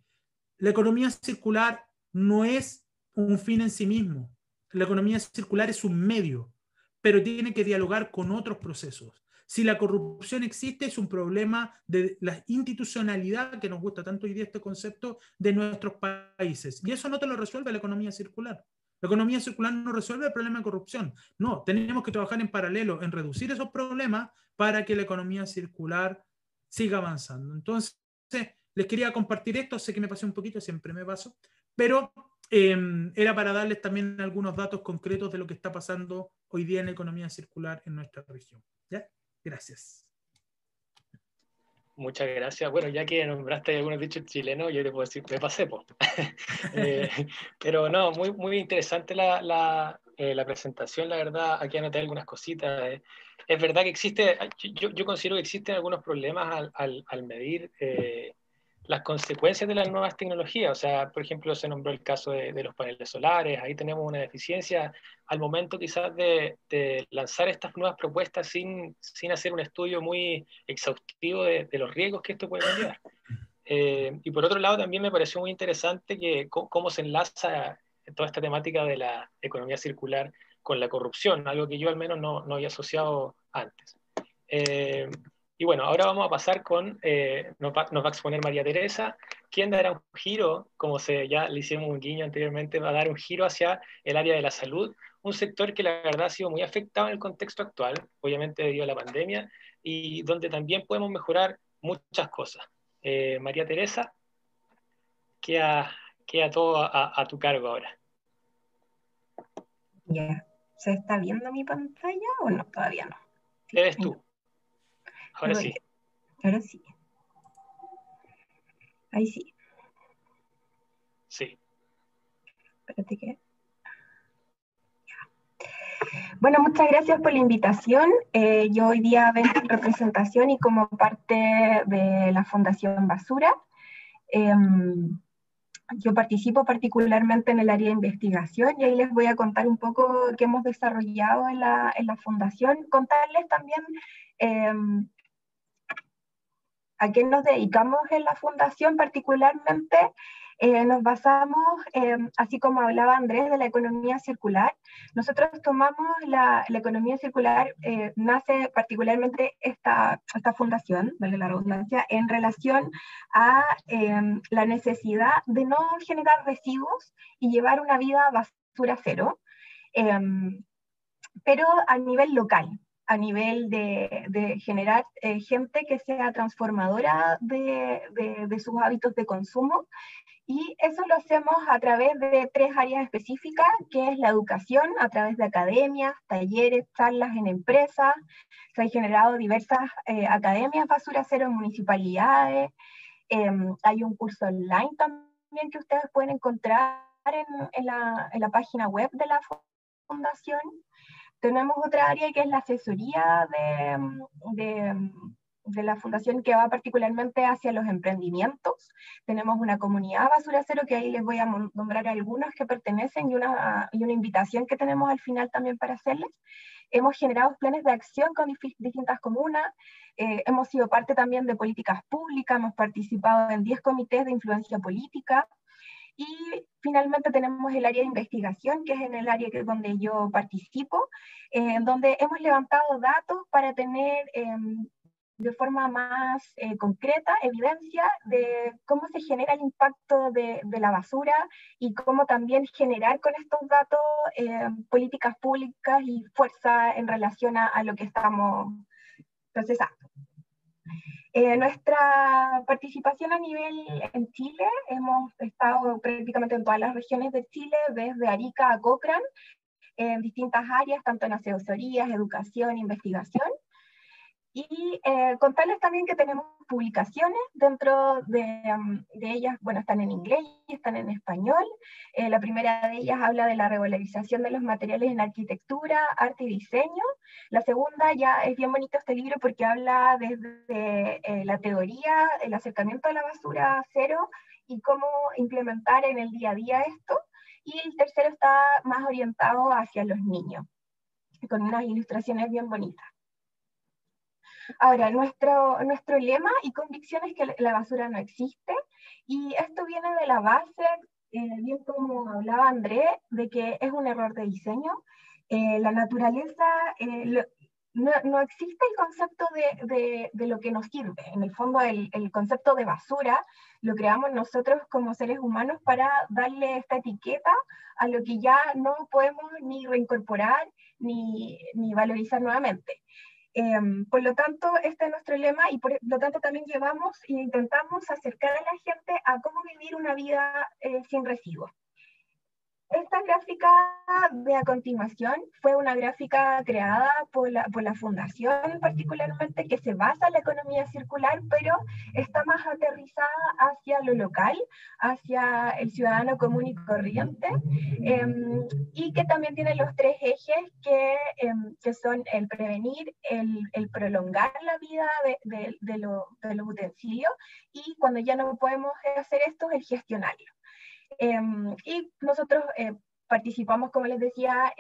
La economía circular no es un fin en sí mismo. La economía circular es un medio, pero tiene que dialogar con otros procesos. Si la corrupción existe, es un problema de la institucionalidad, que nos gusta tanto hoy día este concepto, de nuestros países. Y eso no te lo resuelve la economía circular. La economía circular no resuelve el problema de corrupción. No, tenemos que trabajar en paralelo en reducir esos problemas para que la economía circular siga avanzando. Entonces, les quería compartir esto. Sé que me pasé un poquito, siempre me paso, pero era para darles también algunos datos concretos de lo que está pasando hoy día en la economía circular en nuestra región. ¿Ya? Gracias. Muchas gracias. Bueno, ya que nombraste algunos dichos chilenos, yo te puedo decir, me pasé, po. Pero no, muy interesante la presentación, la verdad. Aquí anoté algunas cositas. Es verdad que existe, yo considero que existen algunos problemas al medir las consecuencias de las nuevas tecnologías. O sea, por ejemplo, se nombró el caso de los paneles solares, ahí tenemos una deficiencia al momento quizás de lanzar estas nuevas propuestas sin hacer un estudio muy exhaustivo de los riesgos que esto puede conllevar. Y por otro lado, también me pareció muy interesante que cómo se enlaza toda esta temática de la economía circular con la corrupción, algo que yo al menos no había asociado antes. Y bueno, ahora vamos a pasar con, nos va a exponer María Teresa, quien dará un giro, como ya le hicimos un guiño anteriormente, va a dar un giro hacia el área de la salud, un sector que la verdad ha sido muy afectado en el contexto actual, obviamente debido a la pandemia, y donde también podemos mejorar muchas cosas. María Teresa, queda, queda todo a tu cargo ahora. Ya. ¿Se está viendo mi pantalla o no? Todavía no. Sí, Eres tú. Ahora sí. Ahora sí. Ahí sí. Sí. Espérate que... Bueno, muchas gracias por la invitación. Yo hoy día vengo en representación y como parte de la Fundación Basura. Yo participo particularmente en el área de investigación y ahí les voy a contar un poco qué hemos desarrollado en la Fundación. Contarles también a qué nos dedicamos en la Fundación particularmente. Nos basamos, así como hablaba Andrés, de la economía circular. Nosotros tomamos la economía circular, nace particularmente esta fundación, vale la redundancia, en relación a la necesidad de no generar residuos y llevar una vida basura cero, pero a nivel local, a nivel de generar gente que sea transformadora de sus hábitos de consumo. Y eso lo hacemos a través de 3 áreas específicas, que es la educación, a través de academias, talleres, charlas en empresas. Se han generado diversas academias basura cero en municipalidades. Hay un curso online también que ustedes pueden encontrar en la página web de la Fundación. Tenemos otra área que es la asesoría de la Fundación, que va particularmente hacia los emprendimientos. Tenemos una comunidad basura cero, que ahí les voy a nombrar algunos que pertenecen, y una invitación que tenemos al final también para hacerles. Hemos generado planes de acción con distintas comunas, hemos sido parte también de políticas públicas, hemos participado en 10 comités de influencia política. Y finalmente tenemos el área de investigación, que es en el área donde yo participo, donde hemos levantado datos para tener de forma más concreta evidencia de cómo se genera el impacto de la basura y cómo también generar con estos datos políticas públicas y fuerza en relación a lo que estamos procesando. Nuestra participación a nivel en Chile, hemos estado prácticamente en todas las regiones de Chile, desde Arica a Cochrane, en distintas áreas, tanto en asesorías, educación, investigación. Y contarles también que tenemos publicaciones dentro de ellas, bueno, están en inglés y están en español. La primera de ellas habla de la regularización de los materiales en arquitectura, arte y diseño. La segunda ya es bien bonito este libro porque habla desde la teoría, el acercamiento a la basura cero y cómo implementar en el día a día esto. Y el tercero está más orientado hacia los niños, con unas ilustraciones bien bonitas. Ahora, nuestro lema y convicción es que la basura no existe, y esto viene de la base, bien como hablaba Andrés, de que es un error de diseño. La naturaleza, no existe el concepto de lo que nos sirve. En el fondo, el concepto de basura lo creamos nosotros como seres humanos para darle esta etiqueta a lo que ya no podemos ni reincorporar ni valorizar nuevamente. Por lo tanto, este es nuestro lema, y por lo tanto también llevamos e intentamos acercar a la gente a cómo vivir una vida sin residuos. Esta gráfica de a continuación fue una gráfica creada por la fundación particularmente, que se basa en la economía circular, pero está más aterrizada hacia lo local, hacia el ciudadano común y corriente, y que también tiene los tres ejes que son el prevenir, el prolongar la vida de los utensilios, y cuando ya no podemos hacer esto, el gestionarlo. Y nosotros participamos, como les decía,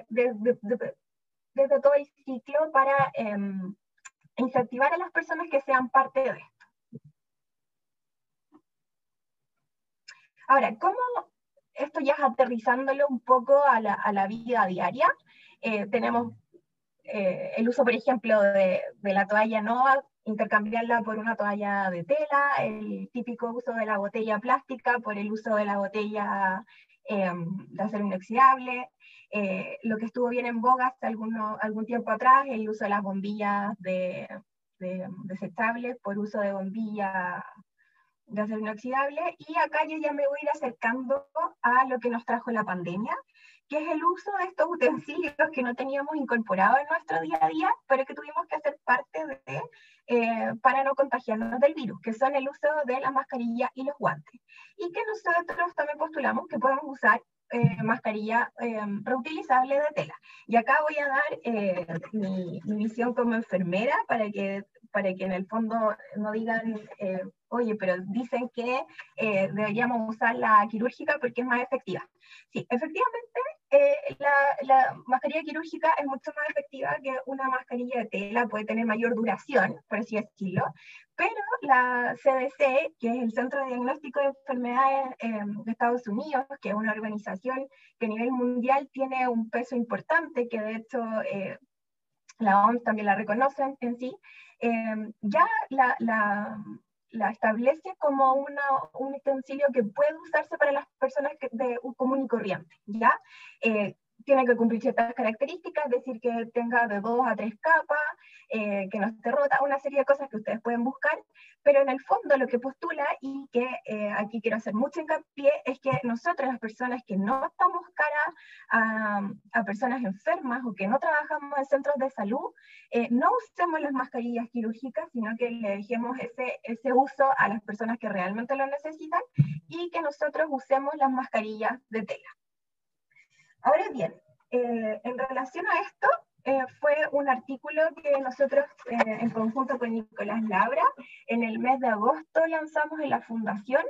desde todo el ciclo para incentivar a las personas que sean parte de esto. Ahora, ¿cómo esto ya es aterrizándolo un poco a la vida diaria? Tenemos el uso, por ejemplo, de la toalla NOA, intercambiarla por una toalla de tela, el típico uso de la botella plástica por el uso de la botella de acero inoxidable, lo que estuvo bien en boga hasta algún tiempo atrás, el uso de las bombillas desechables por uso de bombillas de acero inoxidable, y acá yo ya me voy a ir acercando a lo que nos trajo la pandemia, que es el uso de estos utensilios que no teníamos incorporados en nuestro día a día, pero que tuvimos que hacer parte para no contagiarnos del virus, que son el uso de la mascarilla y los guantes. Y que nosotros también postulamos que podemos usar mascarilla reutilizable de tela. Y acá voy a dar mi misión como enfermera para que en el fondo no digan, oye, pero dicen que deberíamos usar la quirúrgica porque es más efectiva. Sí, efectivamente, la mascarilla quirúrgica es mucho más efectiva que una mascarilla de tela, puede tener mayor duración, por así decirlo, pero la CDC, que es el Centro de Diagnóstico de Enfermedades de Estados Unidos, que es una organización que a nivel mundial tiene un peso importante, que de hecho la OMS también la reconoce en sí, ya la establece como un utensilio que puede usarse para las personas de un común y corriente, ¿ya? Tiene que cumplir ciertas características, es decir, que tenga de 2 a 3 capas, que no esté rota, una serie de cosas que ustedes pueden buscar, pero en el fondo lo que postula, y que aquí quiero hacer mucho hincapié, es que nosotros, las personas que no estamos cara a personas enfermas o que no trabajamos en centros de salud, no usemos las mascarillas quirúrgicas, sino que le dejemos ese uso a las personas que realmente lo necesitan, y que nosotros usemos las mascarillas de tela. Ahora bien, en relación a esto, fue un artículo que nosotros, en conjunto con Nicolás Labra, en el mes de agosto lanzamos en la fundación.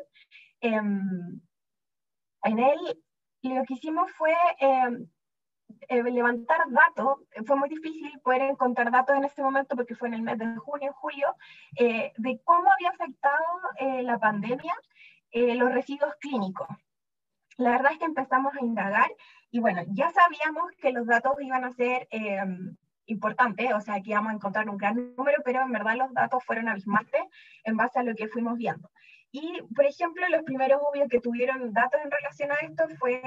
En él lo que hicimos fue levantar datos. Fue muy difícil poder encontrar datos en ese momento porque fue en el mes de junio, julio, de cómo había afectado la pandemia los residuos clínicos. La verdad es que empezamos a indagar y bueno, ya sabíamos que los datos iban a ser importantes, o sea, que íbamos a encontrar un gran número, pero en verdad los datos fueron abismantes en base a lo que fuimos viendo. Y, por ejemplo, los primeros obvios que tuvieron datos en relación a esto fue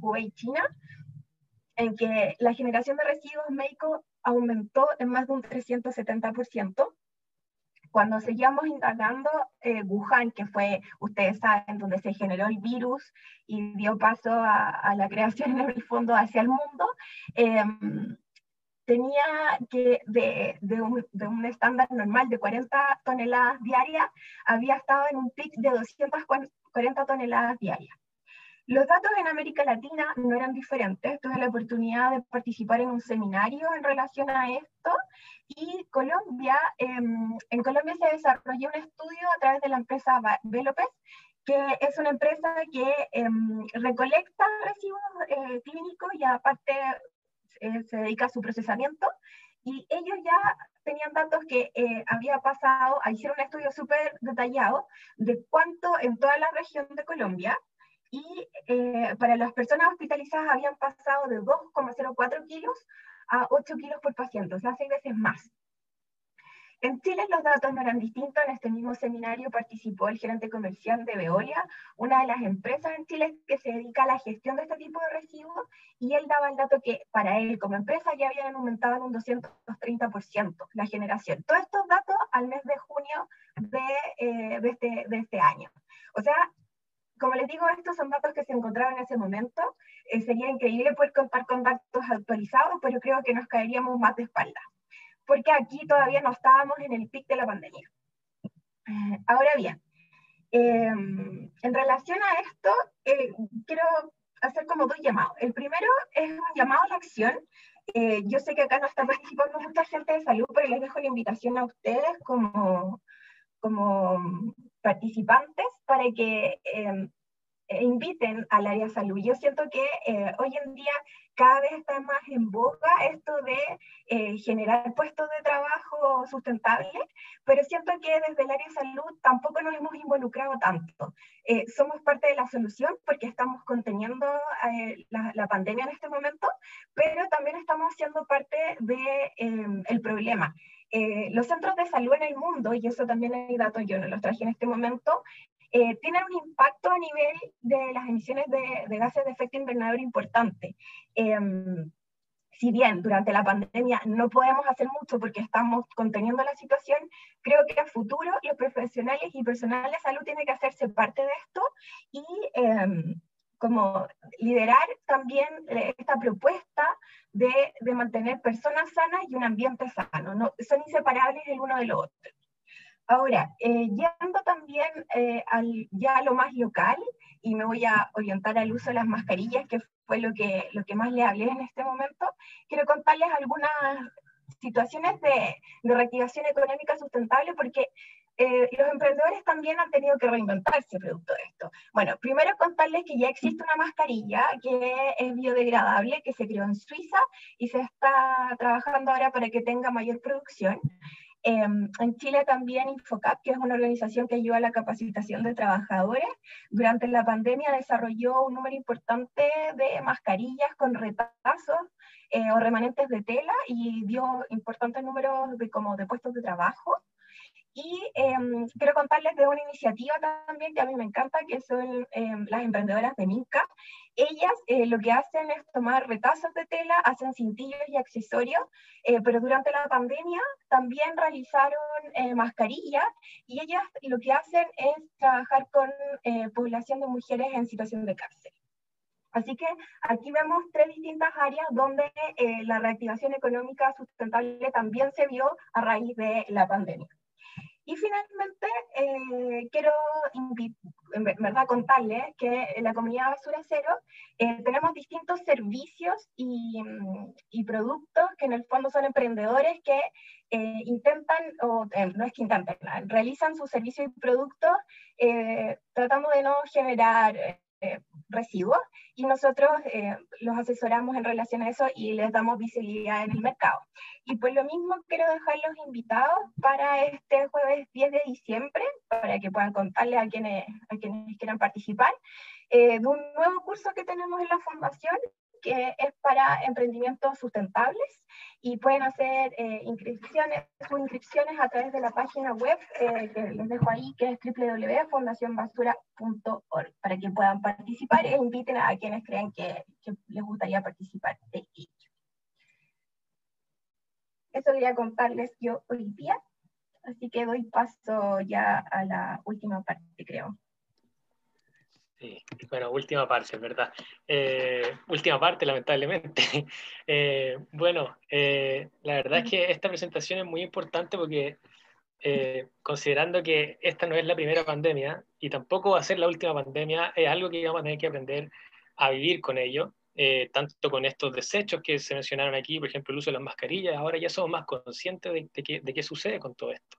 Hubei, China, en que la generación de residuos médicos aumentó en más de un 370%. Cuando seguíamos indagando, Wuhan, que fue, ustedes saben, donde se generó el virus y dio paso a la creación en el fondo hacia el mundo, tenía que de un estándar normal de 40 toneladas diarias, había estado en un pic de 240 toneladas diarias. Los datos en América Latina no eran diferentes. Tuve la oportunidad de participar en un seminario en relación a esto, y Colombia, en Colombia se desarrolló un estudio a través de la empresa Velopez, que es una empresa que recolecta residuos clínicos y aparte se dedica a su procesamiento, y ellos ya tenían datos que había pasado, hicieron un estudio súper detallado de cuánto en toda la región de Colombia, y para las personas hospitalizadas habían pasado de 2,04 kilos a 8 kilos por paciente, o sea, 6 veces más. En Chile los datos no eran distintos. En este mismo seminario participó el gerente comercial de Veolia, una de las empresas en Chile que se dedica a la gestión de este tipo de residuos, y él daba el dato que para él como empresa ya habían aumentado en un 230% la generación. Todos estos datos al mes de junio de este año. O sea, como les digo, estos son datos que se encontraron en ese momento. Sería increíble poder contar con datos actualizados, pero creo que nos caeríamos más de espaldas, porque aquí todavía no estábamos en el pic de la pandemia. Ahora bien, en relación a esto, quiero hacer como dos llamados. El primero es un llamado a la acción. Yo sé que acá no está participando mucha gente de salud, pero les dejo la invitación a ustedes como participantes para que inviten al área de salud. Yo siento que hoy en día cada vez está más en boga esto de generar puestos de trabajo sustentables, pero siento que desde el área de salud tampoco nos hemos involucrado tanto. Somos parte de la solución porque estamos conteniendo la pandemia en este momento, pero también estamos siendo parte del problema. Los centros de salud en el mundo, y eso también hay datos, yo no los traje en este momento, tienen un impacto a nivel de las emisiones de gases de efecto invernadero importante. Si bien durante la pandemia no podemos hacer mucho porque estamos conteniendo la situación, creo que a futuro los profesionales y personal de salud tienen que hacerse parte de esto y como liderar también esta propuesta de mantener personas sanas y un ambiente sano. ¿No? Son inseparables el uno del otro. Ahora, yendo también ya a lo más local, y me voy a orientar al uso de las mascarillas, que fue lo que más le hablé en este momento, quiero contarles algunas situaciones de reactivación económica sustentable, porque los emprendedores también han tenido que reinventarse producto de esto. Bueno, primero contarles que ya existe una mascarilla que es biodegradable, que se creó en Suiza y se está trabajando ahora para que tenga mayor producción. En Chile también Infocap, que es una organización que ayuda a la capacitación de trabajadores, durante la pandemia desarrolló un número importante de mascarillas con retazos o remanentes de tela y dio importantes números de puestos de trabajo. Y quiero contarles de una iniciativa también que a mí me encanta, que son las emprendedoras de Minca. Ellas lo que hacen es tomar retazos de tela, hacen cintillos y accesorios, pero durante la pandemia también realizaron mascarillas, y ellas lo que hacen es trabajar con población de mujeres en situación de cárcel. Así que aquí vemos tres distintas áreas donde la reactivación económica sustentable también se vio a raíz de la pandemia. Y finalmente, quiero en verdad contarles que en la comunidad Basura Cero tenemos distintos servicios y productos que en el fondo son emprendedores que intentan, no es que intentan, realizan sus servicios y productos tratando de no generar residuos, y nosotros los asesoramos en relación a eso y les damos visibilidad en el mercado. Y por lo mismo quiero dejarlos invitados para este jueves 10 de diciembre, para que puedan contarles a quienes quieran participar, de un nuevo curso que tenemos en la Fundación, que es para emprendimientos sustentables, y pueden hacer inscripciones a través de la página web que les dejo ahí, que es www.fundacionbasura.org, para que puedan participar e inviten a quienes crean que les gustaría participar de ello. Eso quería contarles yo hoy día, así que doy paso ya a la última parte, creo. Sí, bueno, última parte, ¿verdad? Última parte, lamentablemente. Bueno, la verdad es que esta presentación es muy importante porque considerando que esta no es la primera pandemia y tampoco va a ser la última pandemia, es algo que vamos a tener que aprender a vivir con ello, tanto con estos desechos que se mencionaron aquí, por ejemplo, el uso de las mascarillas. Ahora ya somos más conscientes de qué sucede con todo esto.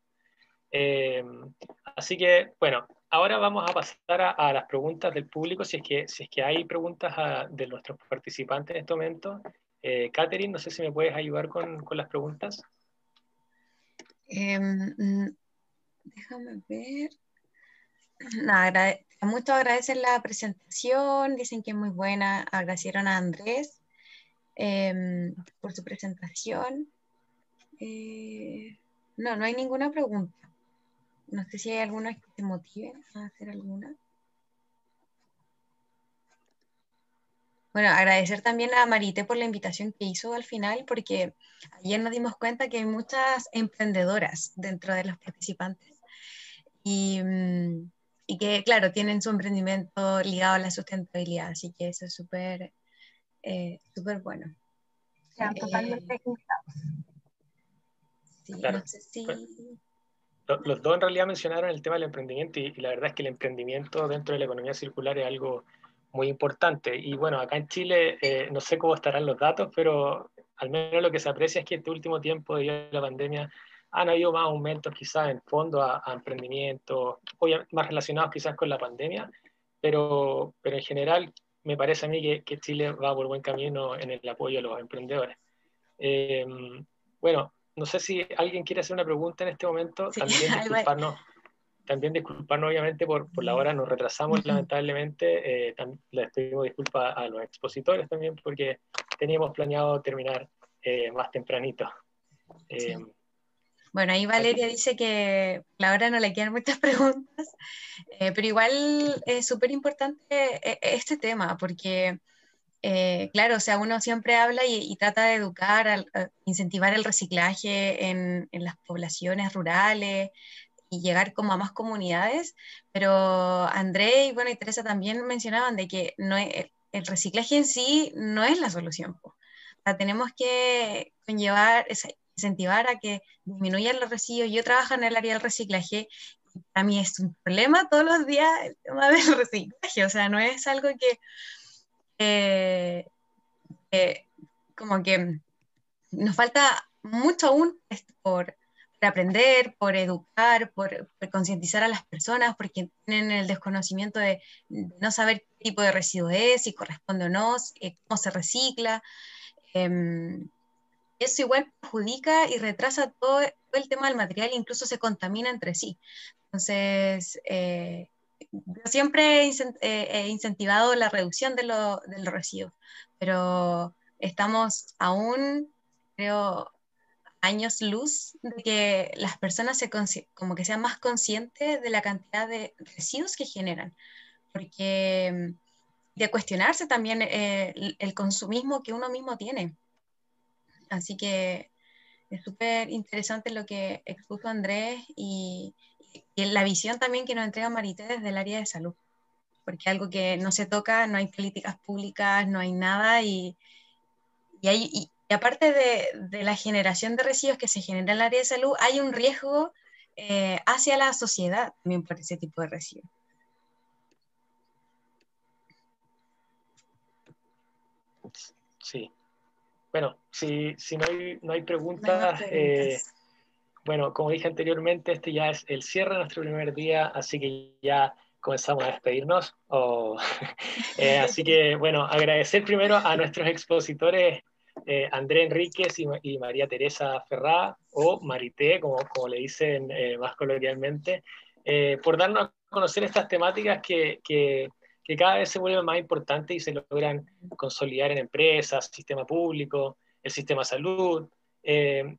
Así que, bueno, ahora vamos a pasar a las preguntas del público, si es que hay preguntas de nuestros participantes en este momento. Catherine, no sé si me puedes ayudar con las preguntas. Déjame ver. Mucho agradecen la presentación, dicen que es muy buena, agradecieron a Andrés por su presentación. No hay ninguna pregunta. No sé si hay alguna que te motive a hacer alguna. Bueno, agradecer también a Marité por la invitación que hizo al final, porque ayer nos dimos cuenta que hay muchas emprendedoras dentro de los participantes. Y y que, claro, tienen su emprendimiento ligado a la sustentabilidad, así que eso es súper súper bueno. Sean totalmente invitados. Sí, Claro. no sé si... Los dos en realidad mencionaron el tema del emprendimiento y la verdad es que el emprendimiento dentro de la economía circular es algo muy importante. Y bueno, acá en Chile no sé cómo estarán los datos, pero al menos lo que se aprecia es que este último tiempo, debido a la pandemia, han habido más aumentos quizás en fondo a emprendimientos, más relacionados quizás con la pandemia, pero en general me parece a mí que Chile va por buen camino en el apoyo a los emprendedores. Eh, bueno, no sé si alguien quiere hacer una pregunta en este momento. Sí, También disculparnos obviamente por la hora, nos retrasamos lamentablemente. Les pedimos disculpas a los expositores también porque teníamos planeado terminar más tempranito. Sí. Bueno, ahí Valeria dice que la hora no le quedan muchas preguntas, pero igual es súper importante este tema porque... claro, o sea, uno siempre habla y trata de educar, a incentivar el reciclaje en las poblaciones rurales y llegar como a más comunidades, pero André y, bueno, y Teresa también mencionaban de que no el reciclaje en sí no es la solución. Po. O sea, tenemos que incentivar a que disminuyan los residuos. Yo trabajo en el área del reciclaje y para mí es un problema todos los días el tema del reciclaje, o sea, no es algo que... eh, como que nos falta mucho aún por aprender, por educar, por concientizar a las personas, porque tienen el desconocimiento de no saber qué tipo de residuo es, si corresponde o no, cómo se recicla. Eso igual perjudica y retrasa todo el tema del material, incluso se contamina entre sí. Entonces, yo siempre he incentivado la reducción de los residuos, pero estamos aún, creo, años luz de que las personas como que sean más conscientes de la cantidad de residuos que generan, porque de cuestionarse también el consumismo que uno mismo tiene. Así que es súper interesante lo que expuso Andrés y la visión también que nos entrega Marité desde el área de salud, porque algo que no se toca, no hay políticas públicas, no hay nada y aparte de la generación de residuos que se genera en el área de salud, hay un riesgo hacia la sociedad también por ese tipo de residuos. Sí. Bueno, si no hay preguntas, No hay más preguntas. bueno, como dije anteriormente, este ya es el cierre de nuestro primer día, así que ya comenzamos a despedirnos. Así que, bueno, agradecer primero a nuestros expositores André Enríquez y María Teresa Ferrá, o Marité, como le dicen más coloquialmente, por darnos a conocer estas temáticas que cada vez se vuelven más importantes y se logran consolidar en empresas, sistema público, el sistema salud.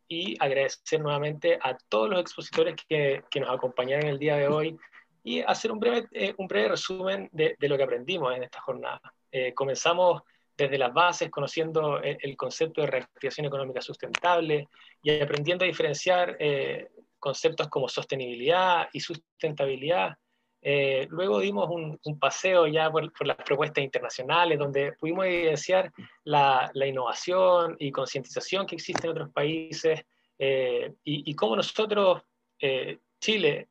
Y agradecer nuevamente a todos los expositores que nos acompañaron el día de hoy y hacer un breve resumen de lo que aprendimos en esta jornada. Comenzamos desde las bases, conociendo el concepto de reactivación económica sustentable y aprendiendo a diferenciar conceptos como sostenibilidad y sustentabilidad. Luego dimos un paseo ya por las propuestas internacionales, donde pudimos evidenciar la innovación y concientización que existe en otros países y cómo nosotros, Chile,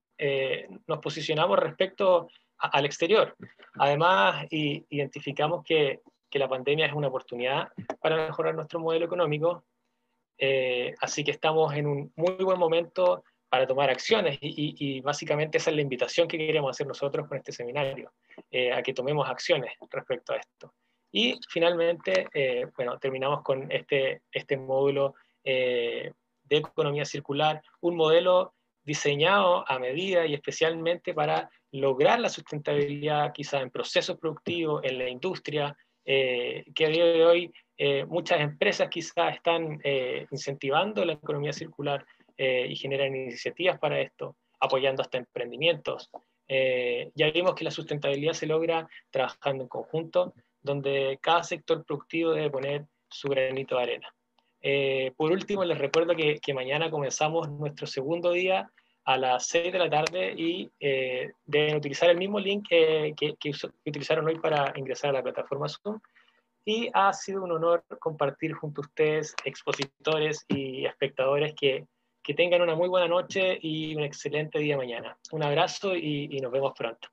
nos posicionamos respecto al exterior. Además, identificamos que la pandemia es una oportunidad para mejorar nuestro modelo económico, así que estamos en un muy buen momento para tomar acciones y básicamente esa es la invitación que queremos hacer nosotros con este seminario, a que tomemos acciones respecto a esto. Y finalmente, bueno, terminamos con este módulo de economía circular, un modelo diseñado a medida y especialmente para lograr la sustentabilidad quizá en procesos productivos, en la industria, que a día de hoy muchas empresas quizás están incentivando la economía circular y generan iniciativas para esto, apoyando hasta emprendimientos. Ya vimos que la sustentabilidad se logra trabajando en conjunto, donde cada sector productivo debe poner su granito de arena. Por último, les recuerdo que mañana comenzamos nuestro segundo día a las 6 de la tarde y deben utilizar el mismo link que utilizaron hoy para ingresar a la plataforma Zoom. Y ha sido un honor compartir junto a ustedes, expositores y espectadores, que tengan una muy buena noche y un excelente día mañana. Un abrazo y nos vemos pronto.